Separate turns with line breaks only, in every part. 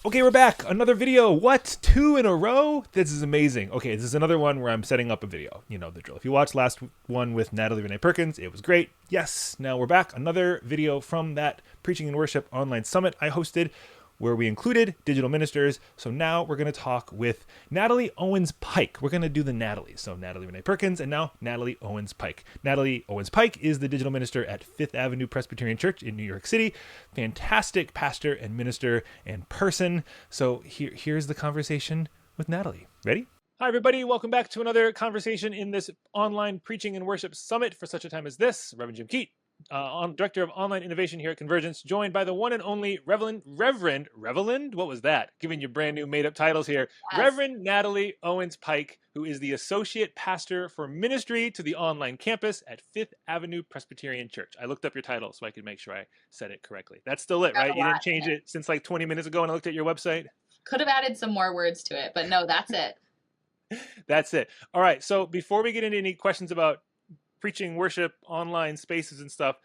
Okay, we're back. Another video. What? Two in a row? This is amazing. Okay, this is another one where I'm setting up a video. You know the drill. If you watched last one with Natalie Renee Perkins, it was great. Yes, now we're back. Another video from that Preaching and Worship online summit I hosted where we included digital ministers. So now we're going to talk with Natalie Owens Pike. We're going to do the Natalie. So Natalie Renee Perkins and now Natalie Owens Pike. Natalie Owens Pike is the digital minister at Fifth Avenue Presbyterian Church in New York City. Fantastic pastor and minister and person. So here's the conversation with Natalie. Ready? Hi, everybody. Welcome back to another conversation in this online preaching and worship summit for such a time as this. Reverend Jim Keat, Director of Online Innovation here at Convergence, joined by the one and only Reverend, what was that? Giving you brand new made up titles here.
Yes.
Reverend Natalie Owens Pike, who is the Associate Pastor for Ministry to the online campus at Fifth Avenue Presbyterian Church. I looked up your title so I could make sure I said it correctly. That's still it,
Got
right?
a
You didn't
lot
change
in
it since like 20 minutes ago when I looked at your website?
Could have added some more words to it, but no, that's it.
That's it. All right. So before we get into any questions about preaching, worship, online spaces and stuff,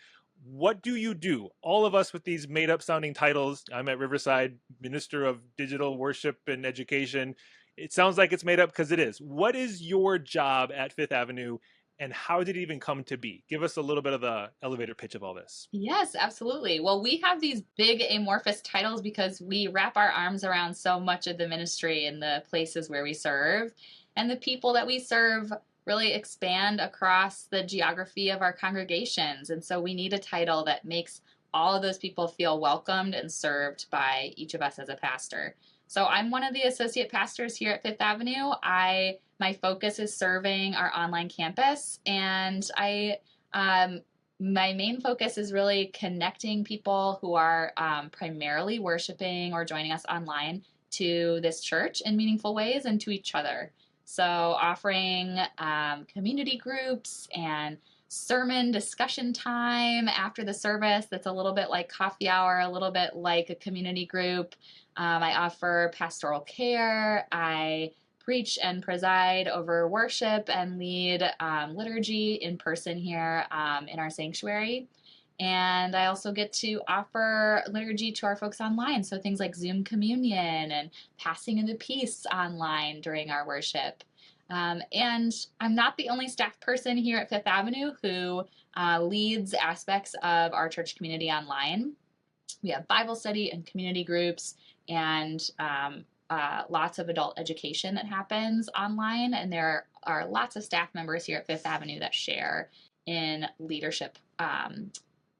what do you do? All of us with these made up sounding titles. I'm at Riverside, Minister of Digital Worship and Education. It sounds like it's made up because it is. What is your job at Fifth Avenue and how did it even come to be? Give us a little bit of the elevator pitch of all this.
Yes, absolutely. Well, we have these big amorphous titles because we wrap our arms around so much of the ministry in the places where we serve. And the people that we serve really expand across the geography of our congregations. And so we need a title that makes all of those people feel welcomed and served by each of us as a pastor. So I'm one of the associate pastors here at Fifth Avenue. My focus is serving our online campus, and my main focus is really connecting people who are primarily worshiping or joining us online to this church in meaningful ways and to each other. So offering community groups and sermon discussion time after the service that's a little bit like coffee hour, a little bit like a community group. I offer pastoral care. I preach and preside over worship and lead liturgy in person here in our sanctuary. And I also get to offer liturgy to our folks online. So things like Zoom communion and passing of the peace online during our worship. And I'm not the only staff person here at Fifth Avenue who leads aspects of our church community online. We have Bible study and community groups and lots of adult education that happens online. And there are lots of staff members here at Fifth Avenue that share in leadership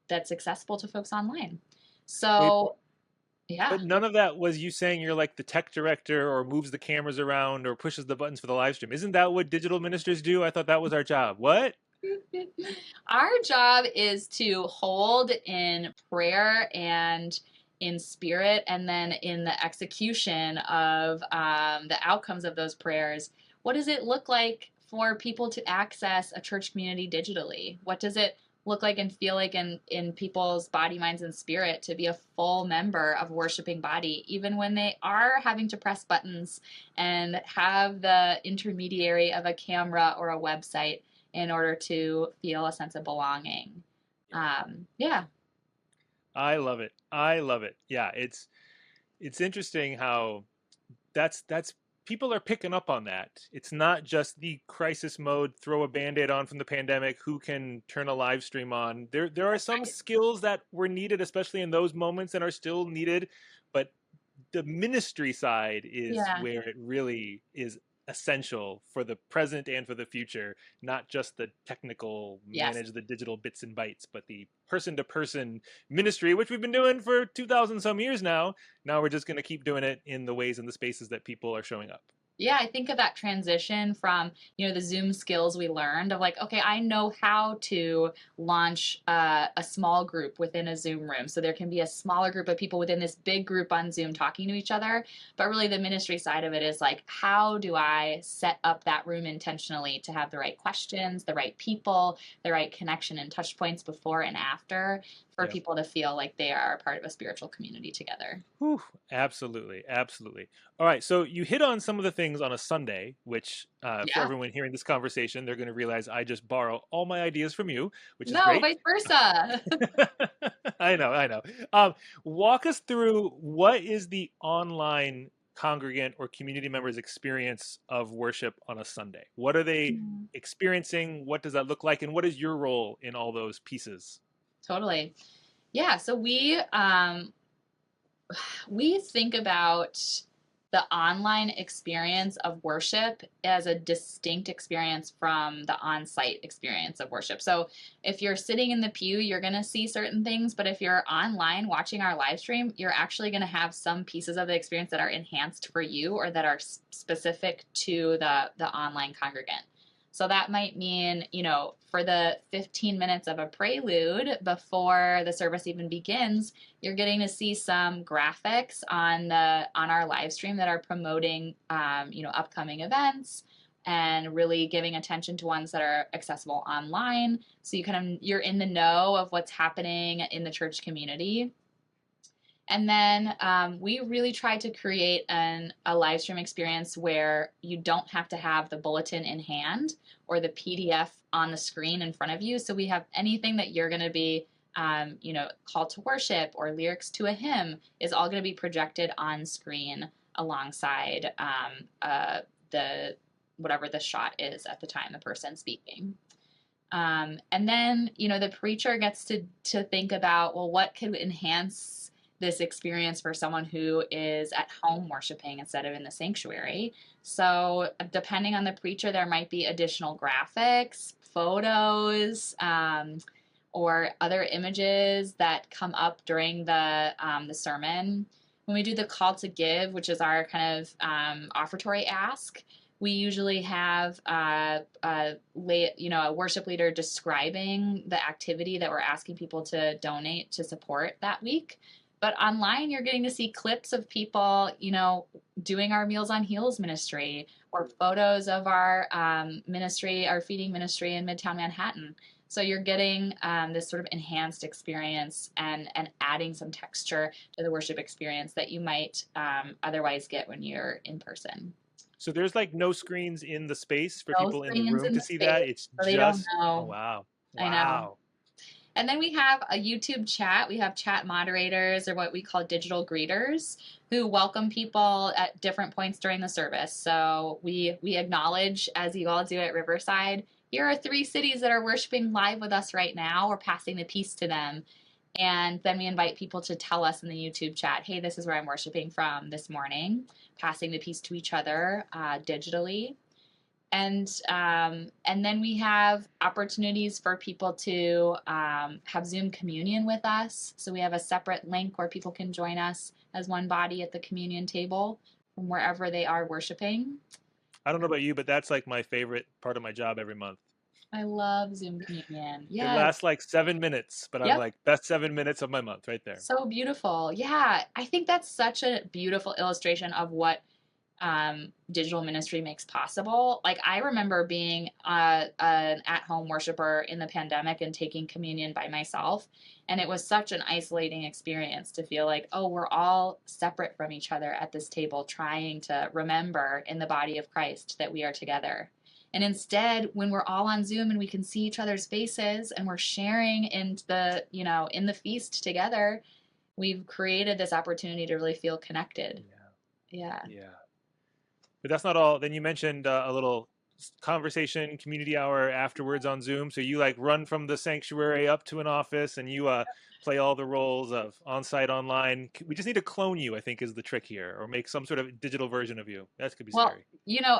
that's accessible to folks online. So, yeah.
But none of that was you saying you're like the tech director or moves the cameras around or pushes the buttons for the live stream. Isn't that what digital ministers do? I thought that was our job. What?
Our job is to hold in prayer and in spirit, and then in the execution of the outcomes of those prayers. What does it look like for people to access a church community digitally? What does it look like and feel like in people's body, minds, and spirit to be a full member of a worshiping body, even when they are having to press buttons and have the intermediary of a camera or a website in order to feel a sense of belonging? Yeah.
I love it. I love it. Yeah, it's interesting how that's people are picking up on that. It's not just the crisis mode, throw a band-aid on from the pandemic, who can turn a live stream on. There are some skills that were needed, especially in those moments, and are still needed, but the ministry side is where it really is essential for the present and for the future, not just the technical manage the digital bits and bytes, but the person-to-person ministry, which we've been doing for 2,000 some years now. Now we're just going to keep doing it in the ways and the spaces that people are showing up.
Yeah, I think of that transition from, the Zoom skills we learned of like, okay, I know how to launch a small group within a Zoom room. So there can be a smaller group of people within this big group on Zoom talking to each other. But really the ministry side of it is like, how do I set up that room intentionally to have the right questions, the right people, the right connection and touch points before and after for people to feel like they are part of a spiritual community together.
Whew, absolutely. Absolutely. All right. So you hit on some of the things things on a Sunday, which for
Yeah.
everyone hearing this conversation, they're going to realize I just borrow all my ideas from you, which is
No,
great.
vice versa.
I know, I know. Walk us through what is the online congregant or community members' experience of worship on a Sunday? What are they
Mm,
experiencing? What does that look like? And what is your role in all those pieces?
totally. Yeah, so we think about the online experience of worship as a distinct experience from the on-site experience of worship. So if you're sitting in the pew, you're going to see certain things, but if you're online watching our live stream, you're actually going to have some pieces of the experience that are enhanced for you or that are specific to the online congregant. So that might mean, for the 15 minutes of a prelude before the service even begins, you're getting to see some graphics on our live stream that are promoting upcoming events and really giving attention to ones that are accessible online. So you're in the know of what's happening in the church community. And then we really try to create a live stream experience where you don't have to have the bulletin in hand or the PDF on the screen in front of you. So we have anything that you're going to be, call to worship or lyrics to a hymn is all going to be projected on screen alongside the whatever the shot is at the time the person's speaking. And then, the preacher gets to think about, well, what could enhance this experience for someone who is at home worshiping instead of in the sanctuary. So depending on the preacher, there might be additional graphics, photos, or other images that come up during the sermon. When we do the call to give, which is our kind of offertory ask, we usually have a worship leader describing the activity that we're asking people to donate to support that week. But online, you're getting to see clips of people, doing our Meals on Heels ministry or photos of our ministry, our feeding ministry in Midtown Manhattan. So you're getting this sort of enhanced experience and adding some texture to the worship experience that you might otherwise get when you're in person.
So there's like no screens in the space for
No
people in the
screens
room
in
to
the
see that.
space,
It's
so they don't
just, oh,
know.
wow.
I know.
Wow.
And then we have a YouTube chat. We have chat moderators or what we call digital greeters who welcome people at different points during the service. So we acknowledge, as you all do at Riverside, here are 3 cities that are worshiping live with us right now. We're passing the peace to them. And then we invite people to tell us in the YouTube chat, hey, this is where I'm worshiping from this morning, passing the peace to each other digitally. And then we have opportunities for people to have Zoom communion with us. So we have a separate link where people can join us as one body at the communion table from wherever they are worshiping.
I don't know about you, but that's like my favorite part of my job every month.
I love Zoom communion.
It
Yes.
lasts like 7 minutes, but I'm
Yep.
like, best 7 minutes of my month right there.
So beautiful. Yeah. I think that's such a beautiful illustration of what digital ministry makes possible. Like I remember being an at-home worshiper in the pandemic and taking communion by myself, and it was such an isolating experience to feel like, oh, we're all separate from each other at this table, trying to remember in the body of Christ that we are together. And instead, when we're all on Zoom and we can see each other's faces and we're sharing in the feast together, we've created this opportunity to really feel connected. Yeah.
Yeah. But that's not all. Then you mentioned a little conversation, community hour afterwards on Zoom. So you like run from the sanctuary up to an office and you play all the roles of on-site, online. We just need to clone you, I think, is the trick here, or make some sort of digital version of you. That could be
Well,
scary.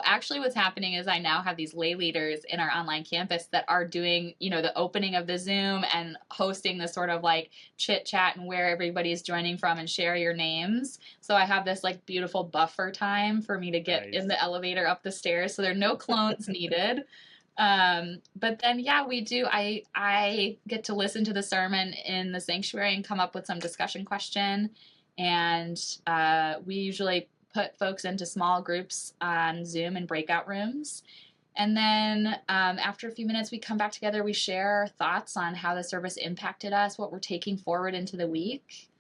actually what's happening is I now have these lay leaders in our online campus that are doing, the opening of the Zoom and hosting the sort of like chit chat and where everybody's joining from and share your names. So I have this like beautiful buffer time for me to get in
Nice.
the elevator up the stairs. So there are no clones needed. But then, yeah, we do. I get to listen to the sermon in the sanctuary and come up with some discussion question. And we usually put folks into small groups on Zoom and breakout rooms. And then after a few minutes, we come back together. We share our thoughts on how the service impacted us, what we're taking forward into the week.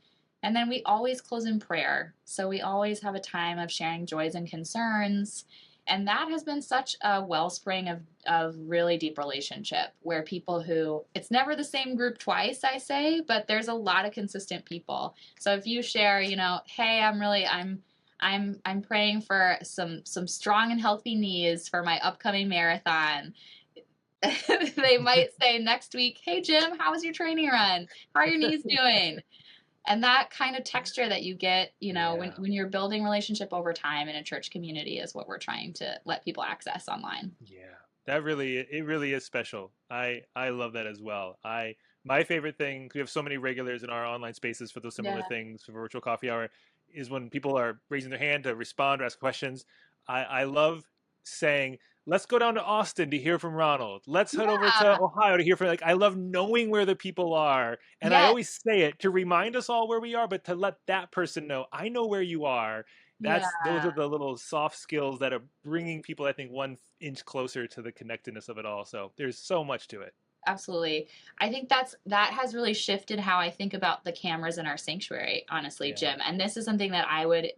And then we always close in prayer. So we always have a time of sharing joys and concerns. And that has been such a wellspring of really deep relationship where people who, it's never the same group twice, I say, but there's a lot of consistent people. So if you share, hey, I'm praying for some strong and healthy knees for my upcoming marathon. They might say next week, hey Jim, how was your training run? How are your knees doing? And that kind of texture that you get,
Yeah.
when you're building relationship over time in a church community is what we're trying to let people access online.
Yeah, that really it really is special. I love that as well. My favorite thing, we have so many regulars in our online spaces for those similar
Yeah.
things for virtual coffee hour, is when people are raising their hand to respond or ask questions. I love saying, let's go down to Austin to hear from Ronald. Let's head over to
Yeah.
Ohio to hear from, like, I love knowing where the people are. And I
Yes.
always say it to remind us all where we are, but to let that person know, I know where you are.
Yeah.
Those are the little soft skills that are bringing people, I think, 1 inch closer to the connectedness of it all. So there's so much to it.
Absolutely. I think that has really shifted how I think about the cameras in our sanctuary, honestly,
Yeah.
Jim. And this is something that I would,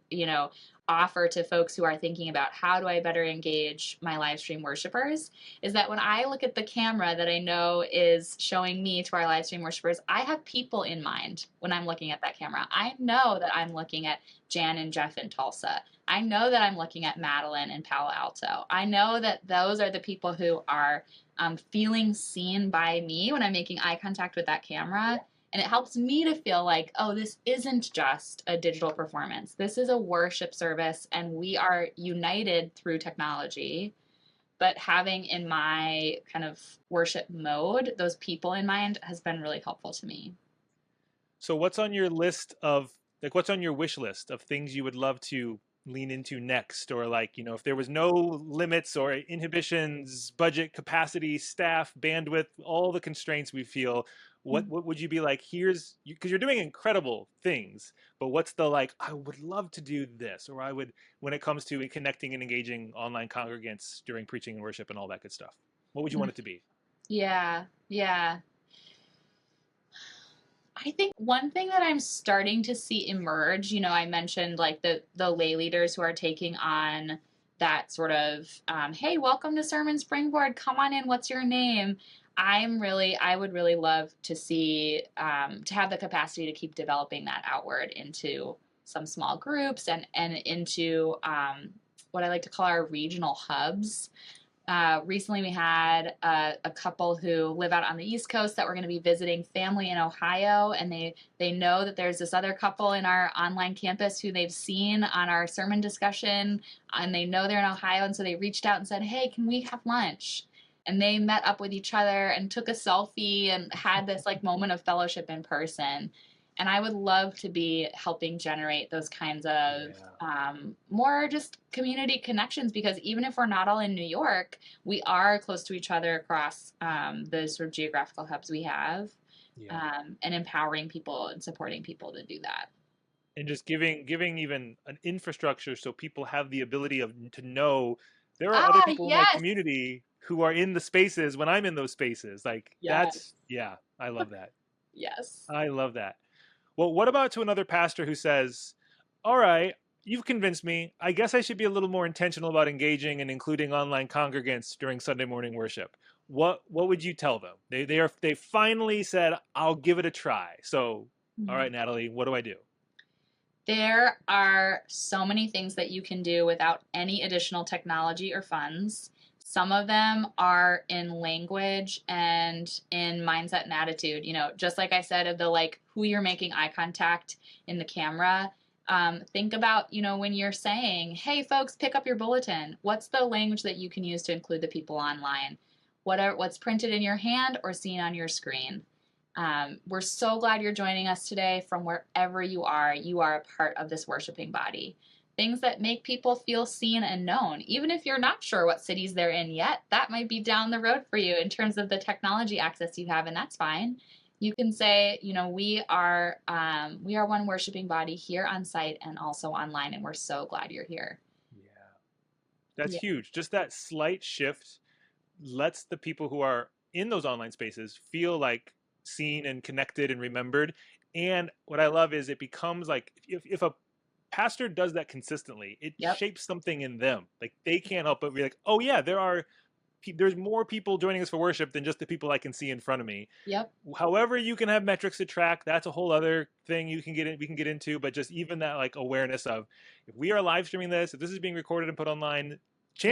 offer to folks who are thinking about how do I better engage my live stream worshipers is that when I look at the camera that I know is showing me to our live stream worshipers, I have people in mind when I'm looking at that camera. I know that I'm looking at Jan and Jeff in Tulsa. I know that I'm looking at Madeline in Palo Alto. I know that those are the people who are feeling seen by me when I'm making eye contact with that camera. And it helps me to feel like, oh, this isn't just a digital performance. This is a worship service, and we are united through technology. But having in my kind of worship mode, those people in mind has been really helpful to me.
So what's on your list of, like, what's on your wish list of things you would love to lean into next? Or, like, if there was no limits or inhibitions, budget, capacity, staff, bandwidth, all the constraints we feel, what would you be like, here's, because you're doing incredible things, but what's the, like, I would love to do this, or I would, when it comes to connecting and engaging online congregants during preaching and worship and all that good stuff, what would you want it to be?
Yeah, yeah. I think one thing that I'm starting to see emerge, I mentioned like the lay leaders who are taking on that sort of, hey, welcome to Sermon Springboard. Come on in. What's your name? I would really love to see, to have the capacity to keep developing that outward into some small groups and into what I like to call our regional hubs. Recently, we had a couple who live out on the East Coast that were going to be visiting family in Ohio, and they know that there's this other couple in our online campus who they've seen on our sermon discussion, and they know they're in Ohio, and so they reached out and said, "Hey, can we have lunch?" And they met up with each other and took a selfie and had this like moment of fellowship in person. And I would love to be helping generate those kinds of
Yeah.
more just community connections because even if we're not all in New York, we are close to each other across the sort of geographical hubs we have,
Yeah.
and empowering people and supporting people to do that.
And just giving even an infrastructure so people have the ability of to know there are other
Ah,
people in my
yes,
community who are in the spaces when I'm in those spaces. Like,
yes,
that's, yeah, I love that.
yes.
I love that. Well, what about to another pastor who says, all right, you've convinced me. I guess I should be a little more intentional about engaging and including online congregants during Sunday morning worship. What would you tell them? They finally said, I'll give it a try. So, all
Mhm.
right, Natalie, what do I do?
There are so many things that you can do without any additional technology or funds. Some of them are in language and in mindset and attitude. Just like I said, of the like who you're making eye contact in the camera. Think about, when you're saying, hey, folks, pick up your bulletin. What's the language that you can use to include the people online? What's printed in your hand or seen on your screen? We're so glad you're joining us today from wherever you are. You are a part of this worshiping body. Things that make people feel seen and known. Even if you're not sure what cities they're in yet, that might be down the road for you in terms of the technology access you have, and that's fine. You can say, we are one worshiping body here on site and also online, and we're so glad you're here.
Yeah, that's
Yeah.
huge. Just that slight shift lets the people who are in those online spaces feel like seen and connected and remembered. And what I love is it becomes like if a pastor does that consistently, it
Yep.
shapes something in them. Like they can't help but be like, oh yeah, there's more people joining us for worship than just the people I can see in front of me.
Yep.
However, you can have metrics to track. That's a whole other thing you can get in, we can get into. But just even that like awareness of if we are live streaming this, if this is being recorded and put online,
Yep.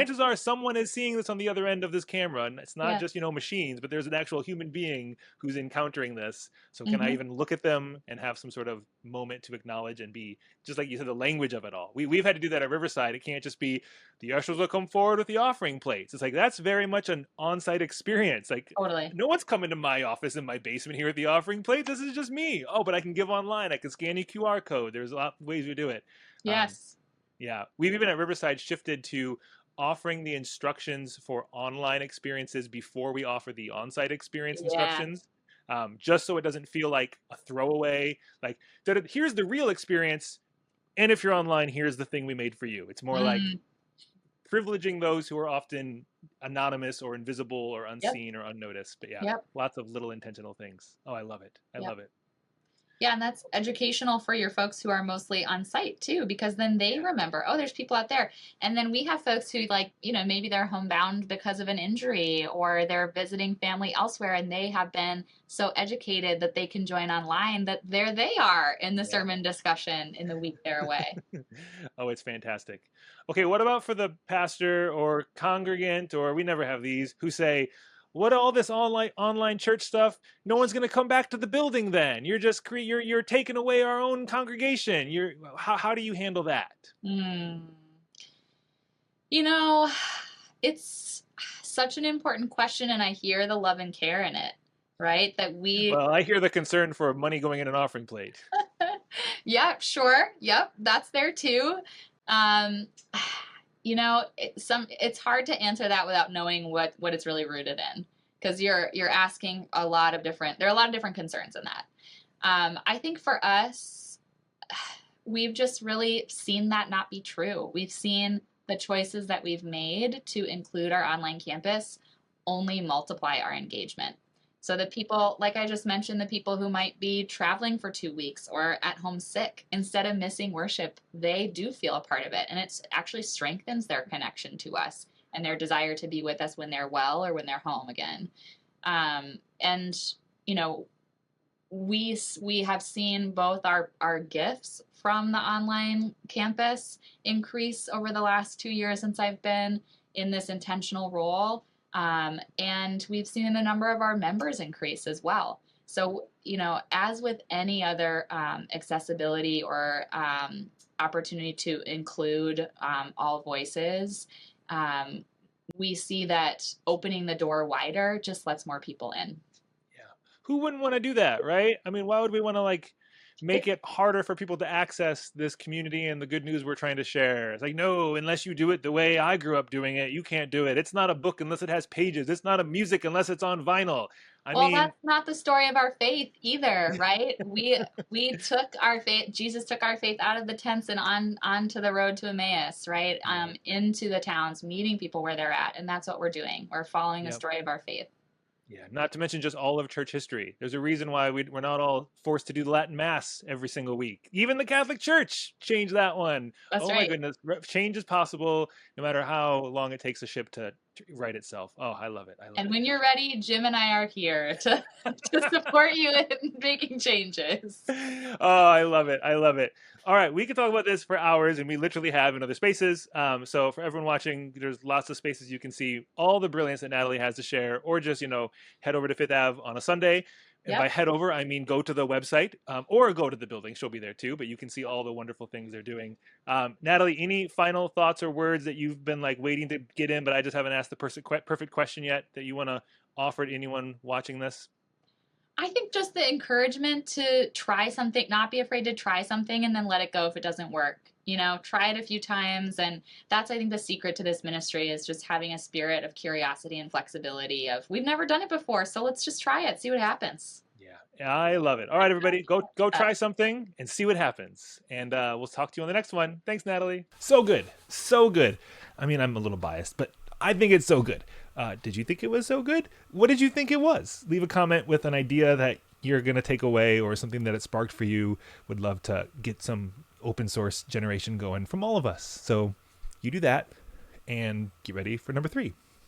chances are someone is seeing this on the other end of this camera, and it's not
Yeah.
just machines, but there's an actual human being who's encountering this. So can I
Hmm.
even look at them and have some sort of moment to acknowledge and be just like you said, the language of it all. We've had to do that at Riverside. It can't just be the ushers will come forward with the offering plates. It's like that's very much an on-site experience. Like
Totally.
no one's coming to my office in my basement here at the offering plate. This is just me. Oh, but I can give online. I can scan your QR code. There's a lot of ways we do it.
Yes.
Yeah, we've even at Riverside shifted to offering the instructions for online experiences before we offer the on-site experience
Yeah.
instructions, just so it doesn't feel like a throwaway. Like, here's the real experience, and if you're online, here's the thing we made for you. It's more like
Mm.
privileging those who are often anonymous or invisible or
Yep.
unseen or unnoticed. But yeah,
Yep.
lots of little intentional things. Oh, I love it. I
Yep.
love it.
Yeah, and that's educational for your folks who are mostly on site too, because then they
Yeah.
remember, oh, there's people out there. And then we have folks who, like, maybe they're homebound because of an injury or they're visiting family elsewhere, and they have been so educated that they can join online that there they are in the
Yeah.
sermon discussion in the week they're away.
Oh, it's fantastic. Okay, what about for the pastor or congregant, or we never have these, who say, what all this online church stuff? No one's going to come back to the building then. You're just you're taking away our own congregation. How do you handle that?
Mm. You know, it's such an important question, and I hear the love and care in it, right? That we,
Well, I hear the concern for money going in an offering plate.
yeah, sure, yep, that's there too. Um, it's hard to answer that without knowing what it's really rooted in, because you're asking there are a lot of different concerns in that. I think for us, we've just really seen that not be true. We've seen the choices that we've made to include our online campus only multiply our engagement. So the people, like I just mentioned, the people who might be traveling for 2 weeks or at home sick, instead of missing worship, they do feel a part of it. And it actually strengthens their connection to us and their desire to be with us when they're well or when they're home again. And, we have seen both our gifts from the online campus increase over the last 2 years since I've been in this intentional role. And we've seen the number of our members increase as well. So, as with any other accessibility or opportunity to include all voices, we see that opening the door wider just lets more people in.
Yeah. Who wouldn't want to do that, right? I mean, why would we want to make it harder for people to access this community and the good news we're trying to share? It's like, no, unless you do it the way I grew up doing it, you can't do it. It's not a book unless it has pages. It's not a music unless it's on vinyl.
Well, that's not the story of our faith either, right? We took our faith. Jesus took our faith out of the tents and onto the road to Emmaus, right? Into the towns, meeting people where they're at, and that's what we're doing. We're following the story of our faith.
Yeah, not to mention just all of church history. There's a reason why we're not all forced to do Latin Mass every single week. Even the Catholic Church changed that one.
That's
oh
right.
My goodness, change is possible no matter how long it takes a ship to right itself. Oh, I love it.
And when you're ready, Jim and I are here to support you in making changes.
Oh, I love it. I love it. All right, we could talk about this for hours, and we literally have in other spaces. So for everyone watching, there's lots of spaces you can see all the brilliance that Natalie has to share, or just, head over to Fifth Ave on a Sunday. And by head over, I mean go to the website or go to the building. She'll be there too, but you can see all the wonderful things they're doing. Natalie, any final thoughts or words that you've been waiting to get in, but I just haven't asked the perfect question yet that you want to offer to anyone watching this?
I think just the encouragement to try something, not be afraid to try something and then let it go if it doesn't work. Try it a few times. And that's, I think, the secret to this ministry is just having a spirit of curiosity and flexibility of, we've never done it before, so let's just try it, see what happens.
Yeah, I love it. All right, everybody, go try something and see what happens. And we'll talk to you on the next one. Thanks, Natalie. So good. So good. I mean, I'm a little biased, but I think it's so good. Did you think it was so good? What did you think it was? Leave a comment with an idea that you're going to take away or something that it sparked for you. Would love to get some open source generation going from all of us. So you do that and get ready for number 3.